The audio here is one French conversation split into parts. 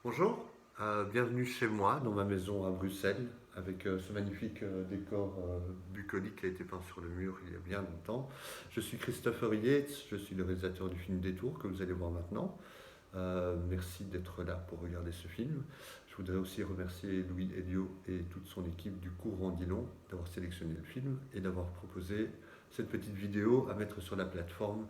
Bonjour, bienvenue chez moi, dans ma maison à Bruxelles, avec ce magnifique décor bucolique qui a été peint sur le mur il y a bien longtemps. Je suis Christopher Yates, je suis le réalisateur du film Détour que vous allez voir maintenant. Merci d'être là pour regarder ce film. Je voudrais aussi remercier Louis Elio et toute son équipe du cours Randillon d'avoir sélectionné le film et d'avoir proposé cette petite vidéo à mettre sur la plateforme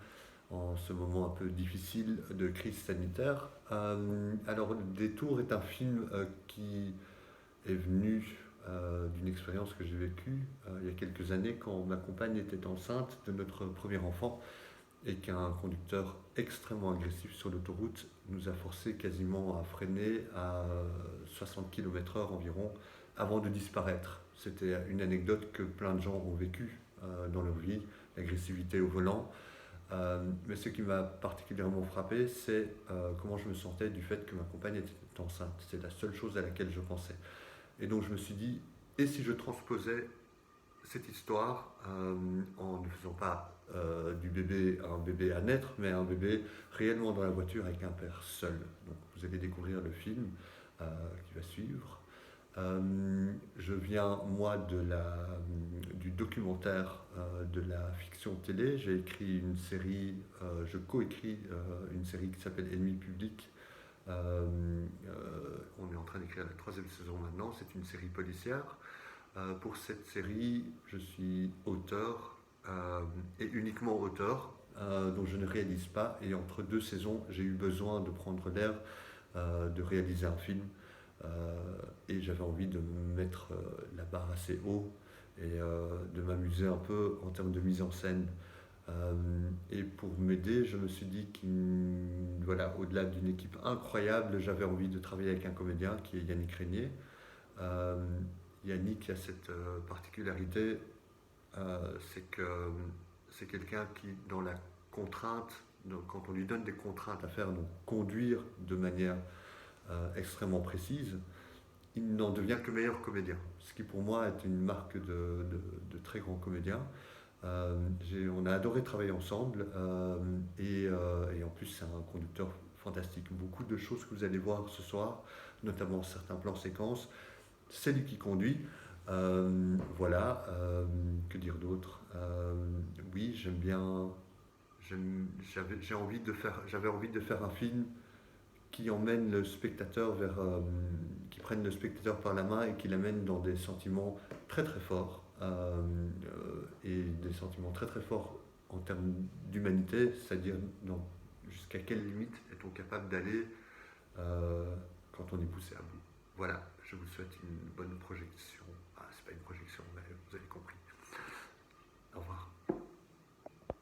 en ce moment un peu difficile de crise sanitaire. Alors, Détour est un film qui est venu d'une expérience que j'ai vécue il y a quelques années quand ma compagne était enceinte de notre premier enfant et qu'un conducteur extrêmement agressif sur l'autoroute nous a forcé quasiment à freiner à 60 km/h environ avant de disparaître. C'était une anecdote que plein de gens ont vécue dans leur vie, l'agressivité au volant. Mais ce qui m'a particulièrement frappé, c'est comment je me sentais du fait que ma compagne était enceinte. C'est la seule chose à laquelle je pensais. Et donc je me suis dit, et si je transposais cette histoire en ne faisant pas du bébé un bébé à naître, mais un bébé réellement dans la voiture avec un père seul. Donc vous allez découvrir le film qui va suivre. Je viens, moi, du documentaire de la fiction télé. J'ai écrit une série, je co-écris une série qui s'appelle Ennemi public. On est en train d'écrire la troisième saison maintenant. C'est une série policière. Pour cette série, je suis auteur et uniquement auteur, donc je ne réalise pas. Et entre deux saisons, j'ai eu besoin de prendre l'air, de réaliser un film. Et j'avais envie de mettre la barre assez haut et de m'amuser un peu en termes de mise en scène. Et pour m'aider, je me suis dit voilà, au-delà d'une équipe incroyable, j'avais envie de travailler avec un comédien qui est Yannick Régnier. Euh, Yannick a cette particularité, c'est que c'est quelqu'un qui, dans la contrainte, donc quand on lui donne des contraintes à faire, donc conduire de manière extrêmement précise, il n'en devient que meilleur comédien. Ce qui pour moi est une marque de très grand comédien. On a adoré travailler ensemble et en plus c'est un conducteur fantastique. Beaucoup de choses que vous allez voir ce soir, notamment certains plans séquences, c'est lui qui conduit. Voilà, que dire d'autre. Oui, j'aime bien. J'avais envie de faire un film qui emmène le spectateur qui prenne le spectateur par la main et qui l'amène dans des sentiments très très forts et des sentiments très très forts en termes d'humanité, c'est-à-dire jusqu'à quelle limite est-on capable d'aller quand on est poussé à bout. Voilà, je vous souhaite une bonne projection.